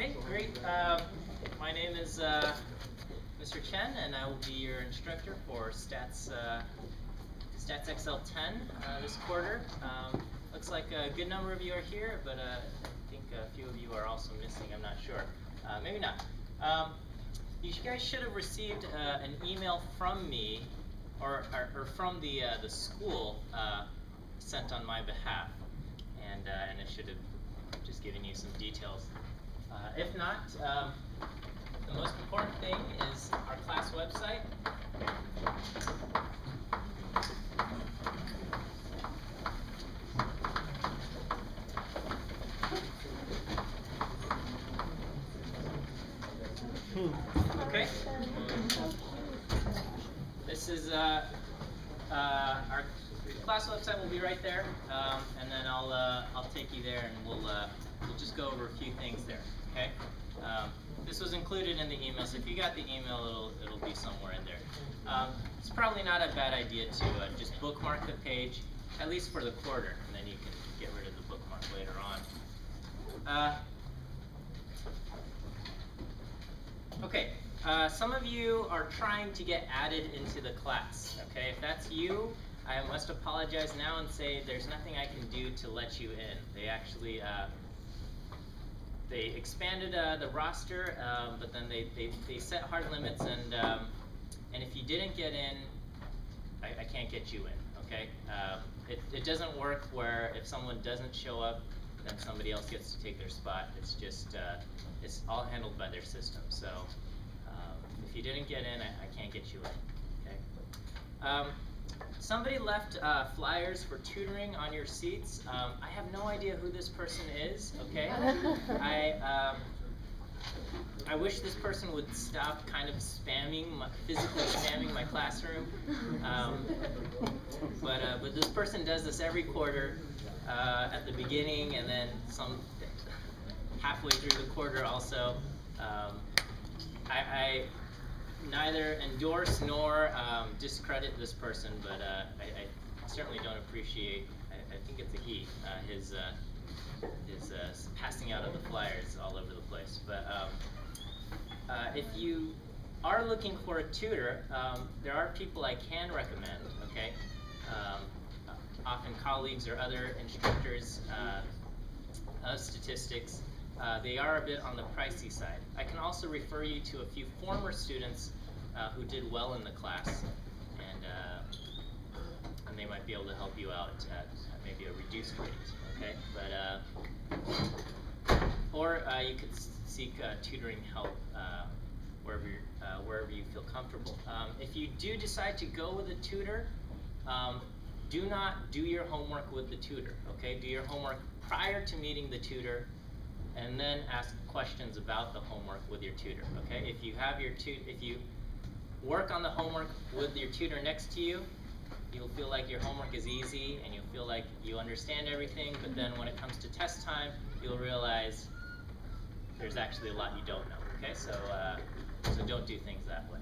Okay, great. My name is Mr. Chen, and I will be your instructor for Stats XL 10 this quarter. Looks like a good number of you are here, but I think a few of you are also missing. I'm not sure. Maybe not. You guys should have received an email from me, or from the school sent on my behalf, and it should have just given you some details. If not, the most important thing is our class website. Okay. This is our class website will be right there, and then I'll take you there, and we'll just go over a few things there. Okay. This was included in the email, so if you got the email, it'll be somewhere in there. It's probably not a bad idea to just bookmark the page, at least for the quarter, and then you can get rid of the bookmark later on. Okay, some of you are trying to get added into the class. Okay, if that's you, I must apologize now and say there's nothing I can do to let you in. They actually they expanded the roster, but then they set hard limits, and if you didn't get in, I can't get you in. Okay, it doesn't work where if someone doesn't show up, then somebody else gets to take their spot. It's just it's all handled by their system. So if you didn't get in, I can't get you in. Okay. Somebody left flyers for tutoring on your seats. I have no idea who this person is. Okay. I wish this person would stop kind of physically spamming my classroom. But this person does this every quarter at the beginning, and then some halfway through the quarter also. I neither endorse nor discredit this person, but I certainly don't appreciate, I think it's a he, his passing out of the flyers all over the place. But if you are looking for a tutor, there are people I can recommend, okay? Often colleagues or other instructors of statistics. They are a bit on the pricey side. I can also refer you to a few former students who did well in the class, and they might be able to help you out at maybe a reduced rate. Okay, but or you could seek tutoring help wherever you feel comfortable. If you do decide to go with a tutor, do not do your homework with the tutor. Okay, do your homework prior to meeting the tutor, and then ask questions about the homework with your tutor. Okay, if you have if you work on the homework with your tutor next to you, you'll feel like your homework is easy and you'll feel like you understand everything. But then when it comes to test time, you'll realize there's actually a lot you don't know. Okay, so don't do things that way.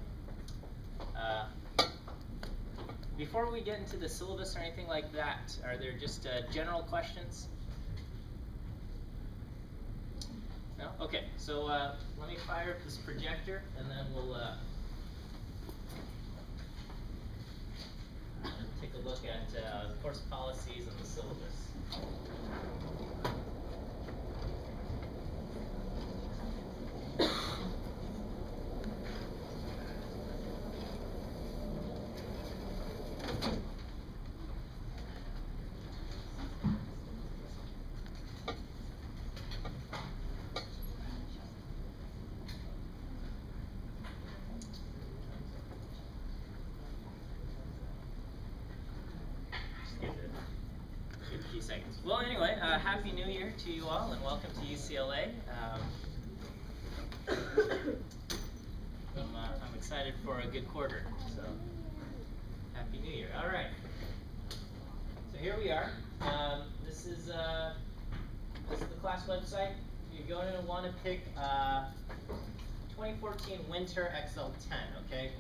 Before we get into the syllabus or anything like that, are there just general questions? No? Okay, so let me fire up this projector, and then we'll take a look at the course policies and the syllabus. Seconds. Well, anyway, Happy New Year to you all, and welcome to UCLA. I'm excited for a good quarter, so Happy New Year. All right. So here we are. This is the class website. You're going to want to pick 2014 Winter XL10. Okay.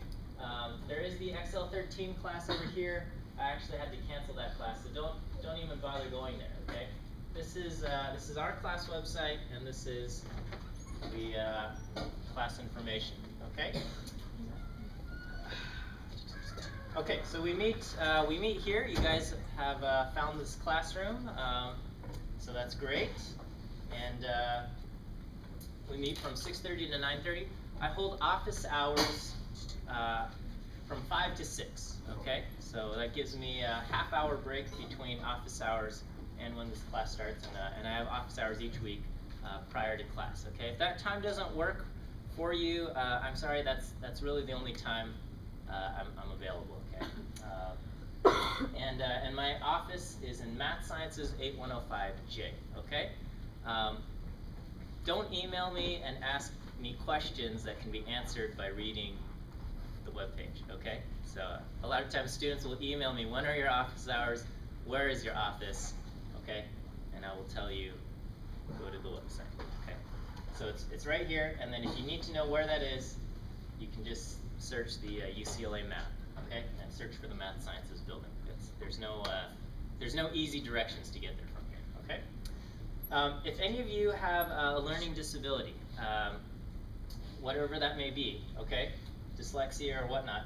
There is the XL13 class over here. I actually had to cancel that class, so don't even bother going there. Okay, this is our class website, and this is the class information, okay? Okay, so we meet here. You guys have found this classroom, so that's great. And we meet from 6:30 to 9:30. I hold office hours from 5 to 6, okay? So that gives me a half-hour break between office hours and when this class starts, and I have office hours each week prior to class, okay? If that time doesn't work for you, I'm sorry, that's really the only time I'm available, okay? And my office is in Math Sciences 8105J, okay? Don't email me and ask me questions that can be answered by reading the webpage, okay? So a lot of times students will email me, when are your office hours? Where is your office? Okay? And I will tell you, go to the website, okay? So it's right here, and then if you need to know where that is, you can just search the UCLA map, okay? And search for the Math Sciences building. There's no easy directions to get there from here, okay? If any of you have a learning disability, whatever that may be, okay? Dyslexia or whatnot,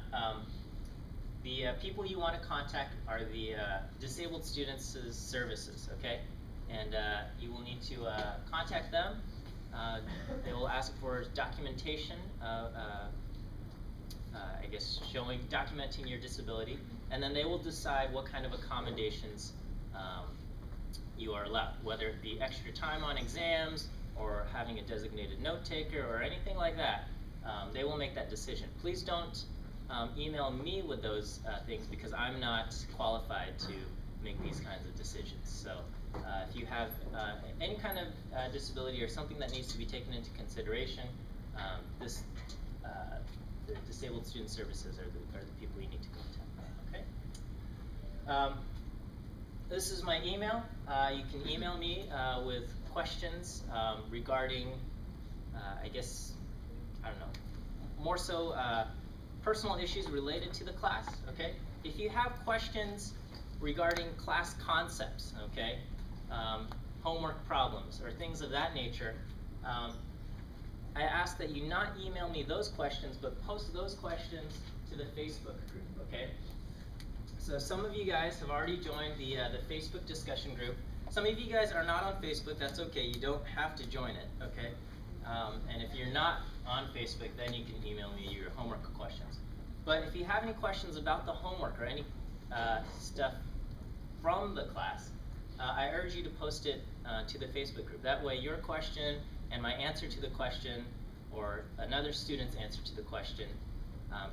the people you want to contact are the Disabled Students Services, okay? And you will need to contact them. They will ask for documentation, I guess documenting your disability, and then they will decide what kind of accommodations you are allowed, whether it be extra time on exams or having a designated note taker or anything like that. They will make that decision. Please don't email me with those things because I'm not qualified to make these kinds of decisions. So if you have any kind of disability or something that needs to be taken into consideration, the Disabled Student Services are the people you need to contact, okay? This is my email. You can email me with questions regarding, I guess, I don't know, more so personal issues related to the class, okay? If you have questions regarding class concepts, okay, homework problems, or things of that nature, I ask that you not email me those questions, but post those questions to the Facebook group, okay? So some of you guys have already joined the Facebook discussion group. Some of you guys are not on Facebook, that's okay, you don't have to join it, okay? And if you're not on Facebook, then you can email me your homework questions. But if you have any questions about the homework or any stuff from the class, I urge you to post it to the Facebook group. That way your question and my answer to the question, or another student's answer to the question,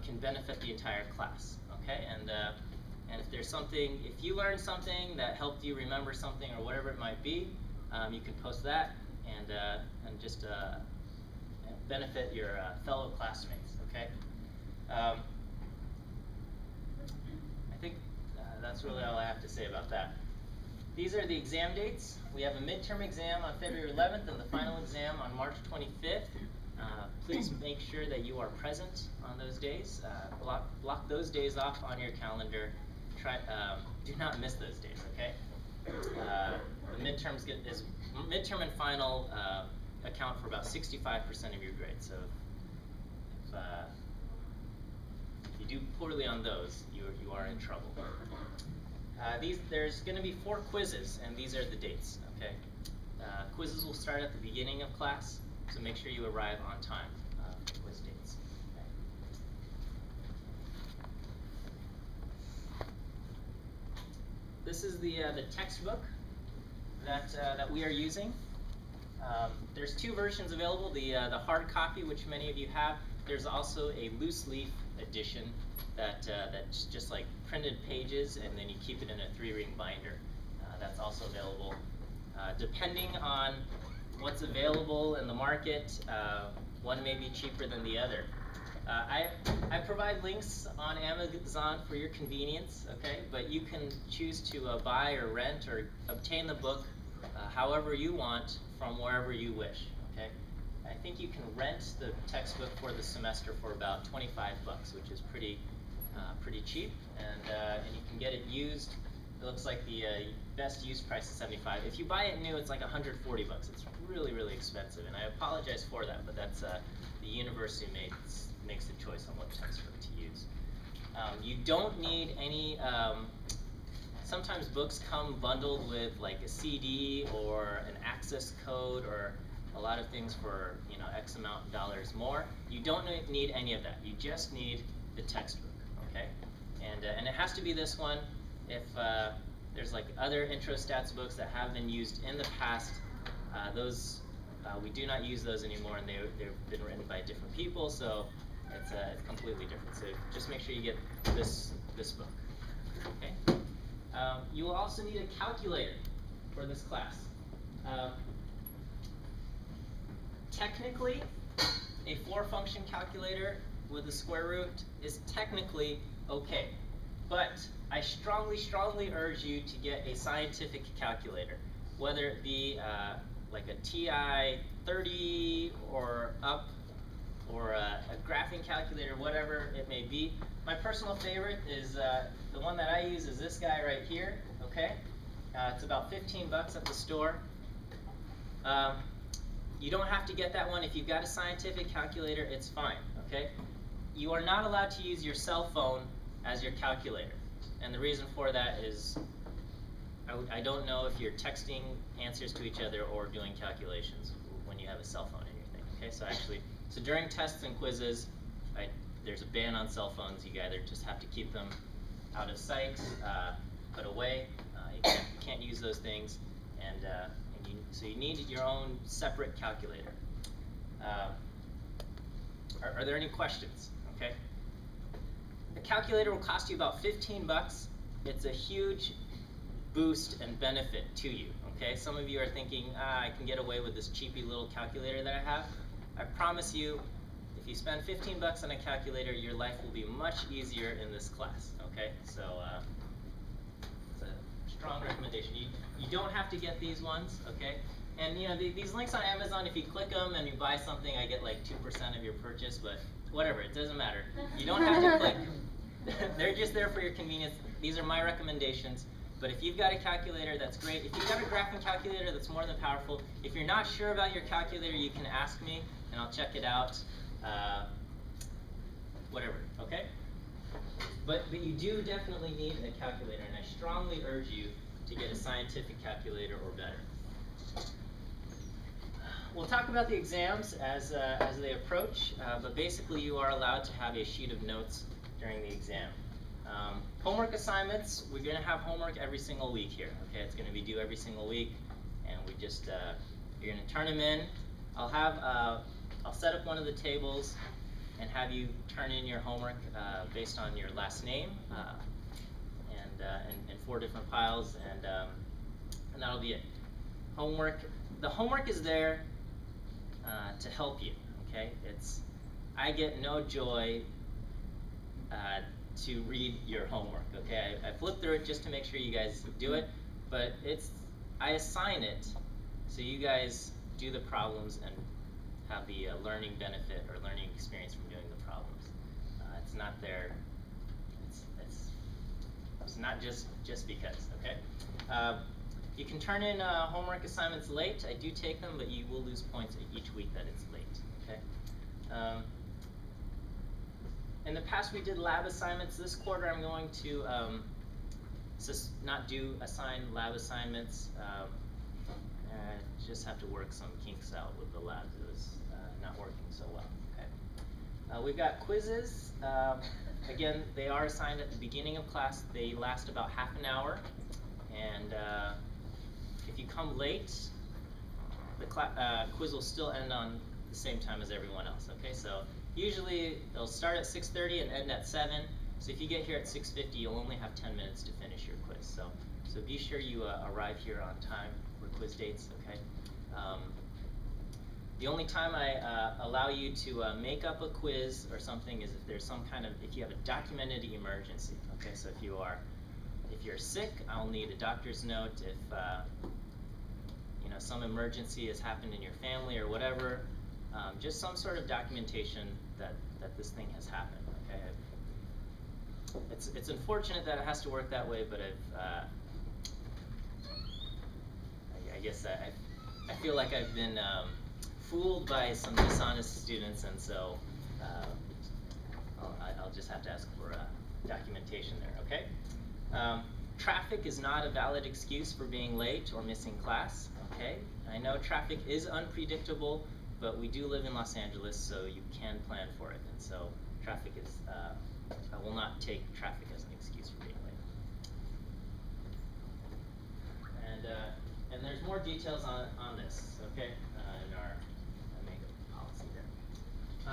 can benefit the entire class, okay? And if there's something, if you learned something that helped you remember something or whatever it might be, you can post that and just benefit your fellow classmates, okay? I think that's really all I have to say about that. These are the exam dates. We have a midterm exam on February 11th and the final exam on March 25th. Please make sure that you are present on those days. Block those days off on your calendar. Do not miss those days, okay? The midterm and final account for about 65% of your grades. So if you do poorly on those, you are in trouble. There's going to be 4 quizzes, and these are the dates, okay? Quizzes will start at the beginning of class, so make sure you arrive on time for quiz dates. Okay? This is the textbook that we are using. There's 2 versions available, the hard copy, which many of you have. There's also a loose leaf edition that's just like printed pages, and then you keep it in a 3-ring binder. That's also available. Depending on what's available in the market, one may be cheaper than the other. I provide links on Amazon for your convenience, okay? But you can choose to buy or rent or obtain the book however you want from wherever you wish, okay? I think you can rent the textbook for the semester for about $25, which is pretty cheap, and you can get it used. It looks like the best used price is $75. If you buy it new, it's like $140. It's really, really expensive, and I apologize for that, but that's the university makes the choice on what textbook to use. You don't need any. Sometimes books come bundled with like a CD or an access code or a lot of things for X amount of dollars more. You don't need any of that. You just need the textbook, okay? And it has to be this one. If there's like other intro stats books that have been used in the past, those we do not use those anymore, and they've been written by different people, so it's completely different. So just make sure you get this book, okay? You will also need a calculator for this class. Technically, a 4-function calculator with a square root is technically okay, but I strongly, strongly urge you to get a scientific calculator, whether it be like a TI 30 or up, or a graphing calculator, whatever it may be. My personal favorite is the one that I use is this guy right here, okay? It's about 15 bucks at the store. You don't have to get that one. If you've got a scientific calculator, it's fine, okay? You are not allowed to use your cell phone as your calculator. And the reason for that is I don't know if you're texting answers to each other or doing calculations when you have a cell phone in your thing, okay? So during tests and quizzes, there's a ban on cell phones. You either just have to keep them out of sight, put away. You can't use those things, so you need your own separate calculator. Are there any questions? Okay. The calculator will cost you about 15 bucks. It's a huge boost and benefit to you. Okay. Some of you are thinking, I can get away with this cheapy little calculator that I have. I promise you, if you spend 15 bucks on a calculator, your life will be much easier in this class. Okay. So it's a strong recommendation. You don't have to get these ones. Okay. And these links on Amazon, if you click them and you buy something, I get like 2% of your purchase, but whatever, it doesn't matter. You don't have to click. They're just there for your convenience. These are my recommendations. But if you've got a calculator, that's great. If you've got a graphing calculator, that's more than powerful. If you're not sure about your calculator, you can ask me, and I'll check it out. Whatever, okay? But you do definitely need a calculator, and I strongly urge you to get a scientific calculator or better. We'll talk about the exams as they approach, but basically you are allowed to have a sheet of notes during the exam. Homework assignments, we're going to have homework every single week here. Okay, it's going to be due every single week, and we just you're going to turn them in. I'll set up one of the tables and have you turn in your homework based on your last name and 4 different piles, and that'll be it. Homework. The homework is there to help you. Okay, I get no joy to read your homework. Okay, I flip through it just to make sure you guys do it, but I assign it so you guys do the problems and have the learning benefit or learning experience from doing the problems. It's not there. It's not just because. Okay. You can turn in homework assignments late. I do take them, but you will lose points each week that it's late. Okay. In the past, we did lab assignments. This quarter, I'm going to not assign lab assignments. Just have to work some kinks out with the labs. It was not working so well. Okay. We've got quizzes. Again, they are assigned at the beginning of class. They last about half an hour, and if you come late, the quiz will still end on the same time as everyone else. Okay, so usually they'll start at 6:30 and end at 7. So if you get here at 6:50, you'll only have 10 minutes to finish your quiz. So be sure you arrive here on time for quiz dates. Okay. The only time I allow you to make up a quiz or something is if there's if you have a documented emergency. Okay, so if you're sick, I'll need a doctor's note. If some emergency has happened in your family or whatever, just some sort of documentation that this thing has happened. Okay, it's unfortunate that it has to work that way, but guess I feel like I've been fooled by some dishonest students, and so I'll just have to ask for documentation there, okay? Traffic is not a valid excuse for being late or missing class, okay? I know traffic is unpredictable, but we do live in Los Angeles, so you can plan for it, and so traffic is, I will not take traffic as an excuse for being late. And there's more details on this, okay, in our makeup policy there.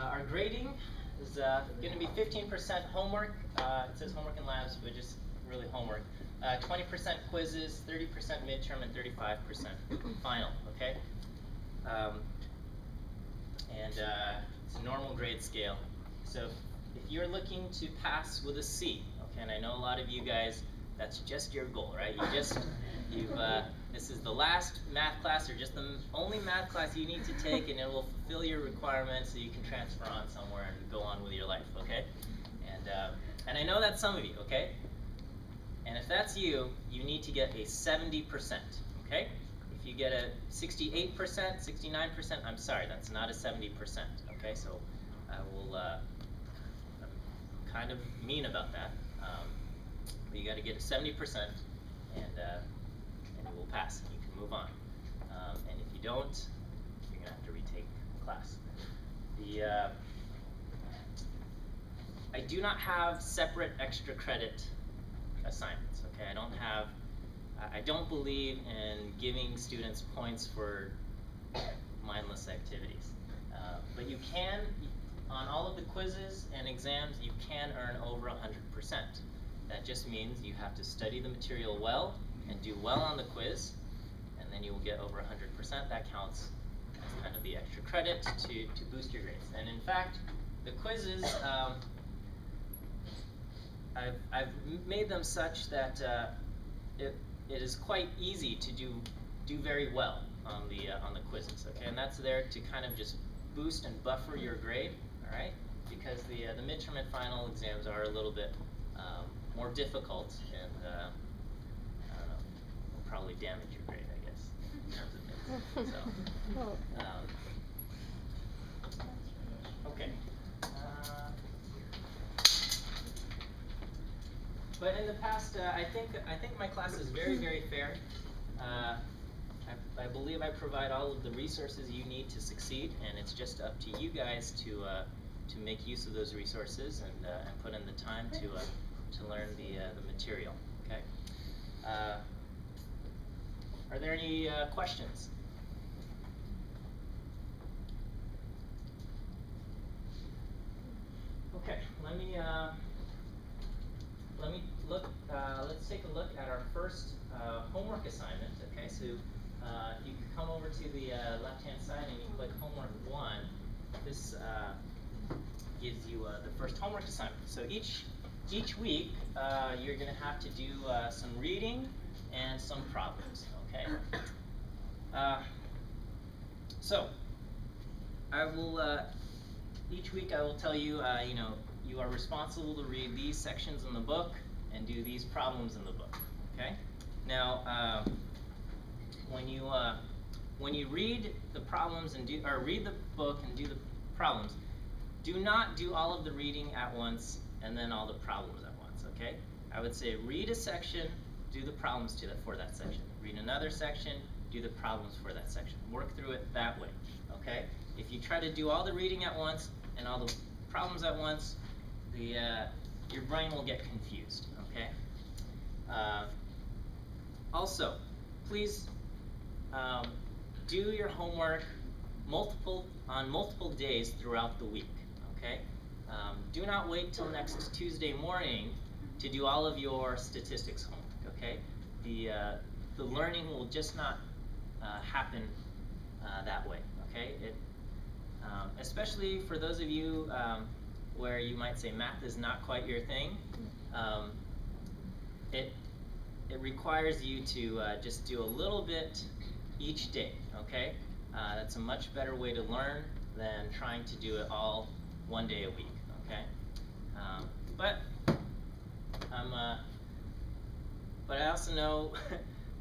Our grading is going to be 15% homework. It says homework and labs, but just really homework. 20% quizzes, 30% midterm, and 35% final, okay? It's a normal grade scale. So if you're looking to pass with a C, okay, and I know a lot of you guys, that's just your goal, right? This is the last math class, or just the only math class you need to take, and it will fulfill your requirements so you can transfer on somewhere and go on with your life, okay? And I know that's some of you, okay? And if that's you, you need to get a 70%, okay? If you get a 68%, 69%, I'm sorry, that's not a 70%, okay? So I will, I'm kind of mean about that. But you got to get a 70%, and you will pass, and you can move on. And if you don't, you're going to have to retake class. I do not have separate extra credit assignments, okay? I don't believe in giving students points for mindless activities. But you can, on all of the quizzes and exams, you can earn over 100%. That just means you have to study the material well and do well on the quiz, and then you will get over 100%. That counts as kind of the extra credit to boost your grades. And in fact, the quizzes, I've made them such that it is quite easy to do very well on the quizzes, okay? And that's there to kind of just boost and buffer your grade, all right? Because the midterm and final exams are a little bit more difficult, and I don't know, will probably damage your grade, I guess, in terms of things. So, okay. But in the past, I think my class is very, very fair. I believe I provide all of the resources you need to succeed, and it's just up to you guys to make use of those resources and put in the time to learn the material. Okay. Are there any questions? Okay. Let me look. Let's take a look at our first homework assignment. Okay, so you can come over to the left-hand side and you click homework 1. This gives you the first homework assignment. So each week you're going to have to do some reading and some problems. Okay. So I will each week I will tell you, you are responsible to read these sections in the book and do these problems in the book. Okay. Now, when you read the problems and read the book and do the problems, do not do all of the reading at once and then all the problems at once. Okay. I would say read a section, do the problems for that section. Read another section, do the problems for that section. Work through it that way. Okay. If you try to do all the reading at once and all the problems at once, your brain will get confused. Okay. Also, please do your homework on multiple days throughout the week. Okay. Do not wait till next Tuesday morning to do all of your statistics homework. Okay. The learning will just not happen that way. Okay. Especially for those of you where you might say math is not quite your thing. It requires you to just do a little bit each day. Okay. That's a much better way to learn than trying to do it all one day a week. Okay. But I also know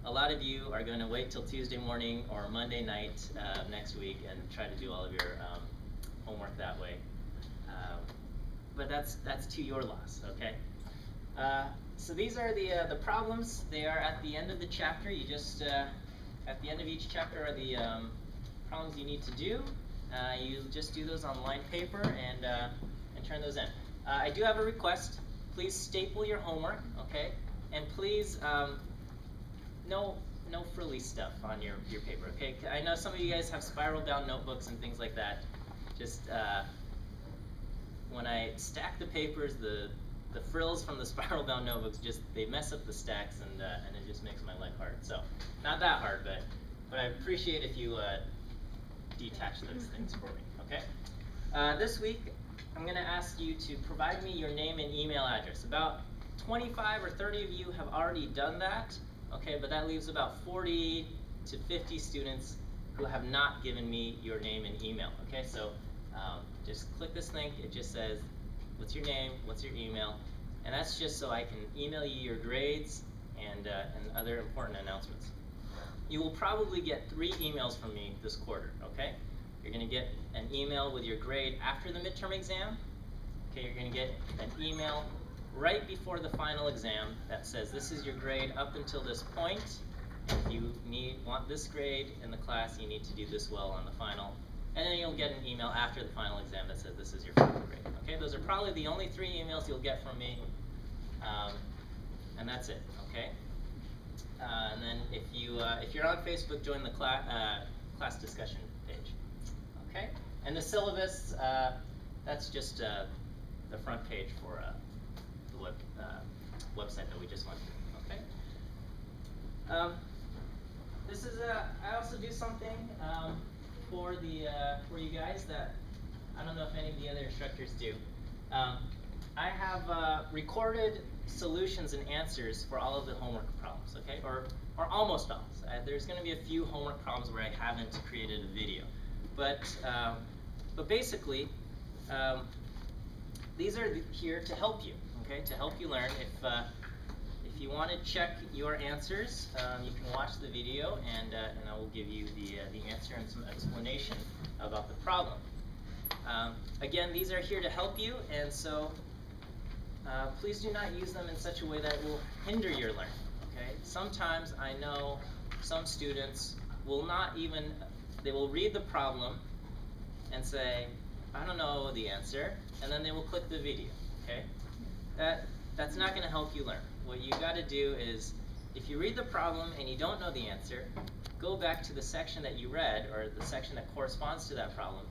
a lot of you are going to wait till Tuesday morning or Monday night next week and try to do all of your homework that way. But that's to your loss, okay? So these are the problems. They are at the end of the chapter. You just at the end of each chapter are the problems you need to do. You just do those on lined paper and turn those in. I do have a request. Please staple your homework, okay? And please, no frilly stuff on your paper, okay? I know some of you guys have spiral bound notebooks and things like that. Just when I stack the papers, the frills from the spiral bound notebooks they mess up the stacks and it just makes my life hard. So not that hard, but I appreciate if you detach those things for me, okay? This week I'm going to ask you to provide me your name and email address. About 25 or 30 of you have already done that, okay? But that leaves about 40 to 50 students who have not given me your name and email, okay? So just click this link. It just says, what's your name, what's your email, and that's just so I can email you your grades and other important announcements. You will probably get 3 emails from me this quarter, okay? You're going to get an email with your grade after the midterm exam. Okay, you're going to get an email right before the final exam that says this is your grade up until this point. And if you want this grade in the class, you need to do this well on the final. And then you'll get an email after the final exam that says this is your final grade. Okay, those are probably the only 3 emails you'll get from me. And that's it, okay? And then if you're on Facebook, join the class discussion page. Okay, and the syllabus, that's just the front page for the website that we just went through. Okay. This is I also do something for you guys that I don't know if any of the other instructors do. I have recorded solutions and answers for all of the homework problems. Okay, or almost all. There's going to be a few homework problems where I haven't created a video. But basically, these are here to help you, okay? To help you learn. If you want to check your answers, you can watch the video, and I will give you the answer and some explanation about the problem. Again, these are here to help you, and so please do not use them in such a way that will hinder your learning. Okay? Sometimes I know some students will not even. They will read the problem and say, I don't know the answer, and then they will click the video, okay? That's not going to help you learn. What you got to do is, if you read the problem and you don't know the answer, go back to the section that you read, or the section that corresponds to that problem.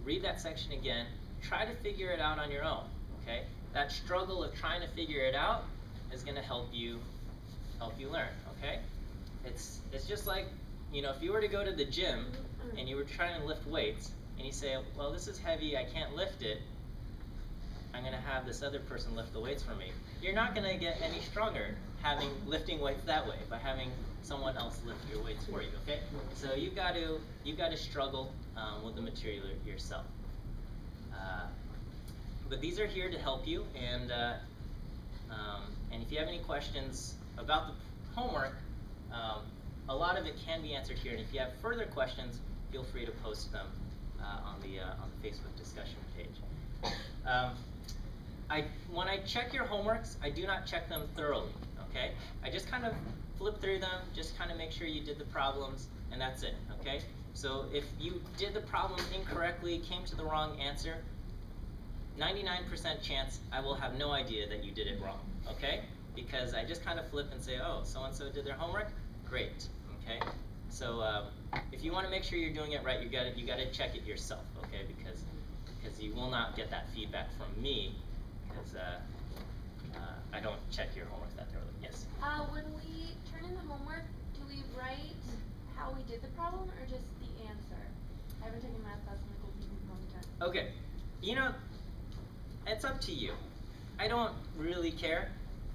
Read that section again, try to figure it out on your own, okay? That struggle of trying to figure it out is going to help you learn, okay? It's just like, if you were to go to the gym and you were trying to lift weights and you say, well, this is heavy, I can't lift it, I'm going to have this other person lift the weights for me. You're not going to get any stronger lifting weights that way, by having someone else lift your weights for you, okay? So you've got to struggle with the material yourself. But these are here to help you, and if you have any questions about the homework, a lot of it can be answered here, and if you have further questions, feel free to post them on the Facebook discussion page. When I check your homeworks, I do not check them thoroughly, okay? I just kind of flip through them, just kind of make sure you did the problems, and that's it, okay? So if you did the problem incorrectly, came to the wrong answer, 99% chance I will have no idea that you did it wrong, okay? Because I just kind of flip and say, oh, so-and-so did their homework? Great, okay? So if you want to make sure you're doing it right, you got to check it yourself, okay? Because you will not get that feedback from me, because I don't check your homework that thoroughly. Yes? When we turn in the homework, do we write how we did the problem or just the answer? I haven't taken math class in a long time. Okay, it's up to you. I don't really care,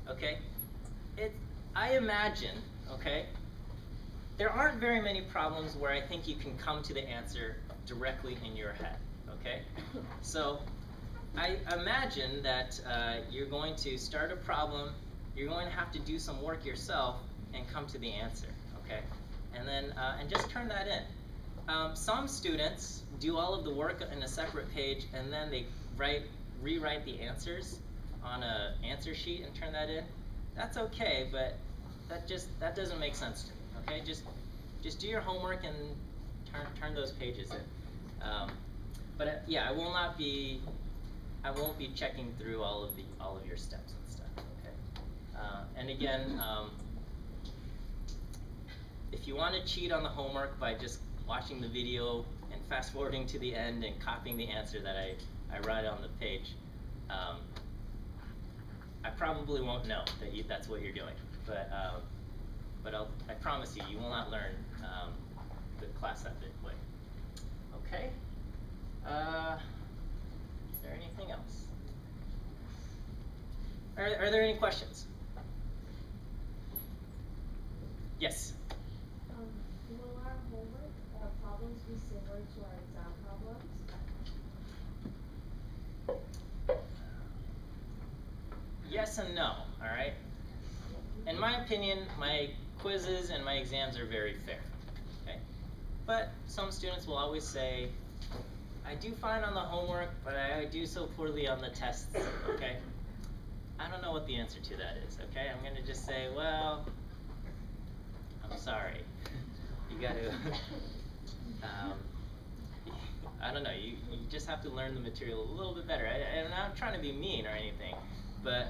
okay? I imagine, okay, there aren't very many problems where I think you can come to the answer directly in your head, okay? So I imagine that you're going to start a problem, you're going to have to do some work yourself, and come to the answer, okay? And then, and just turn that in. Some students do all of the work in a separate page and then they rewrite the answers on a answer sheet and turn that in. That's okay, but that doesn't make sense to me, okay? Just do your homework and turn those pages in. Yeah, I won't be checking through all of your steps and stuff, okay? And again, if you want to cheat on the homework by just watching the video and fast forwarding to the end and copying the answer that I write on the page, I probably won't know that that's what you're doing, but I promise you, you will not learn the class that way. Okay. Is there anything else? Are there any questions? Yes. Will our homework problems be similar to our exam problems? Yes and no, all right? In my opinion, my quizzes and my exams are very fair, okay? But some students will always say, I do fine on the homework, but I do so poorly on the tests, okay? I don't know what the answer to that is, okay? I'm gonna just say, well, I'm sorry. You gotta, I don't know, you just have to learn the material a little bit better. I'm not trying to be mean or anything, but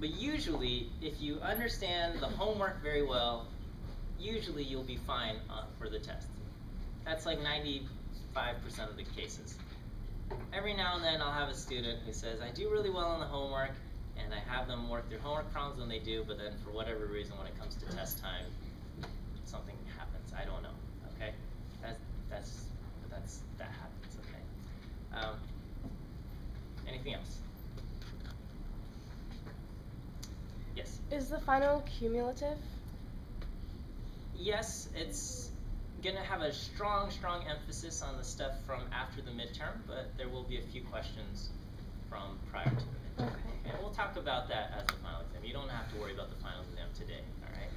usually, if you understand the homework very well, usually you'll be fine for the test. That's like 95% of the cases. Every now and then I'll have a student who says, I do really well on the homework, and I have them work their homework problems when they do, but then for whatever reason when it comes to test time, something happens. I don't know, okay? That happens, okay? Anything else? Yes? Is the final cumulative? Yes, it's gonna have a strong emphasis on the stuff from after the midterm, but there will be a few questions from prior to the midterm. Okay. And we'll talk about that as the final exam. You don't have to worry about the final exam today, all right?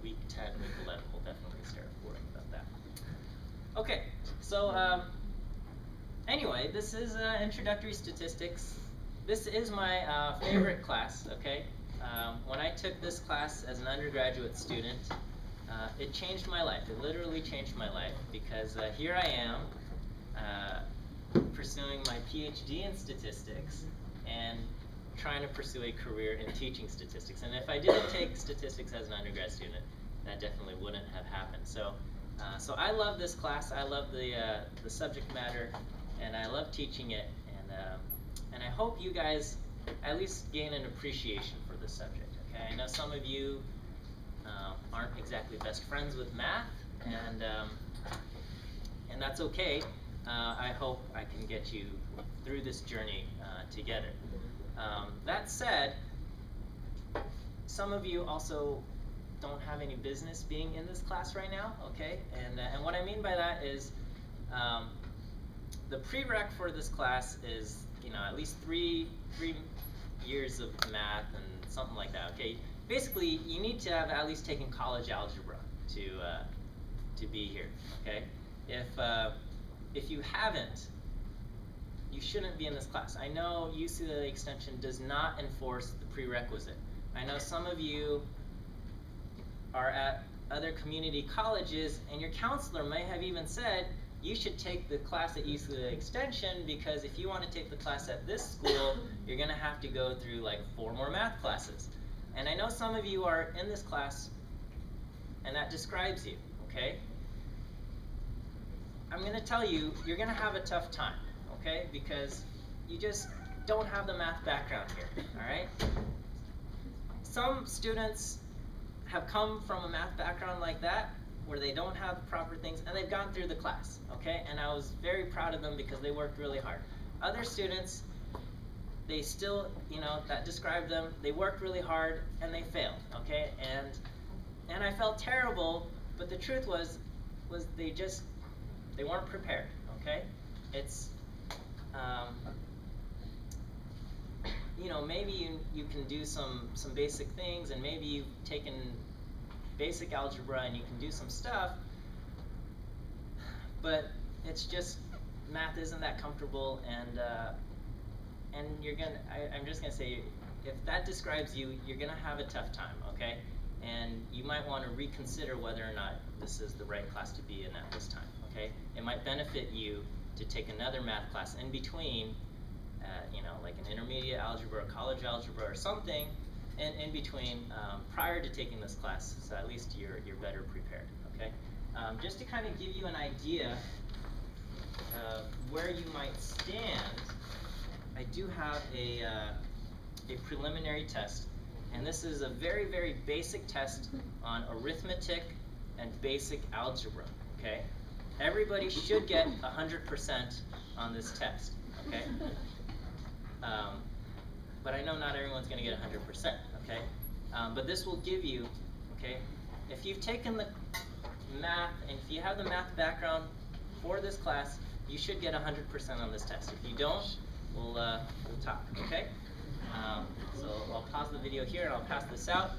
Week 10, week 11, we'll definitely start worrying about that. Okay, so anyway, this is Introductory Statistics. This is my favorite class, okay? When I took this class as an undergraduate student, it changed my life. It literally changed my life because here I am pursuing my PhD in statistics and trying to pursue a career in teaching statistics. And if I didn't take statistics as an undergrad student, that definitely wouldn't have happened. So I love this class. I love the subject matter, and I love teaching it. And I hope you guys at least gain an appreciation for this subject. Okay, I know some of you aren't exactly best friends with math, and that's okay. I hope I can get you through this journey together. That said, some of you also don't have any business being in this class right now, okay? And what I mean by that is the prereq for this class is, at least three years of math and something like that, okay? Basically, you need to have at least taken college algebra to be here, okay? If you haven't, you shouldn't be in this class. I know UCLA Extension does not enforce the prerequisite. I know some of you are at other community colleges, and your counselor may have even said you should take the class at UCLA Extension because if you want to take the class at this school, you're going to have to go through like 4 more math classes. And I know some of you are in this class, and that describes you, okay? I'm going to tell you, you're going to have a tough time, okay? Because you just don't have the math background here, all right? Some students have come from a math background like that, where they don't have the proper things, and they've gone through the class, okay? And I was very proud of them because they worked really hard. Other students, they still, that described them, they worked really hard and they failed, okay? And I felt terrible, but the truth was they weren't prepared, okay? It's, you know, maybe you can do some basic things, and maybe you've taken basic algebra and you can do some stuff, but it's just math isn't that comfortable, and you're gonna, I'm just gonna say, if that describes you, you're gonna have a tough time, okay? And you might want to reconsider whether or not this is the right class to be in at this time, okay? It might benefit you to take another math class in between, you know, like an intermediate algebra or college algebra or something in between, prior to taking this class, so at least you're better prepared, okay? Just to kind of give you an idea where you might stand, I do have a preliminary test, and this is a very, very basic test on arithmetic and basic algebra, okay? Everybody should get 100% on this test, okay? But I know not everyone's going to get 100%, okay? But this will give you, okay, if you've taken the math, and if you have the math background for this class, you should get 100% on this test. If you don't, we'll talk, okay? So I'll pause the video here and I'll pass this out.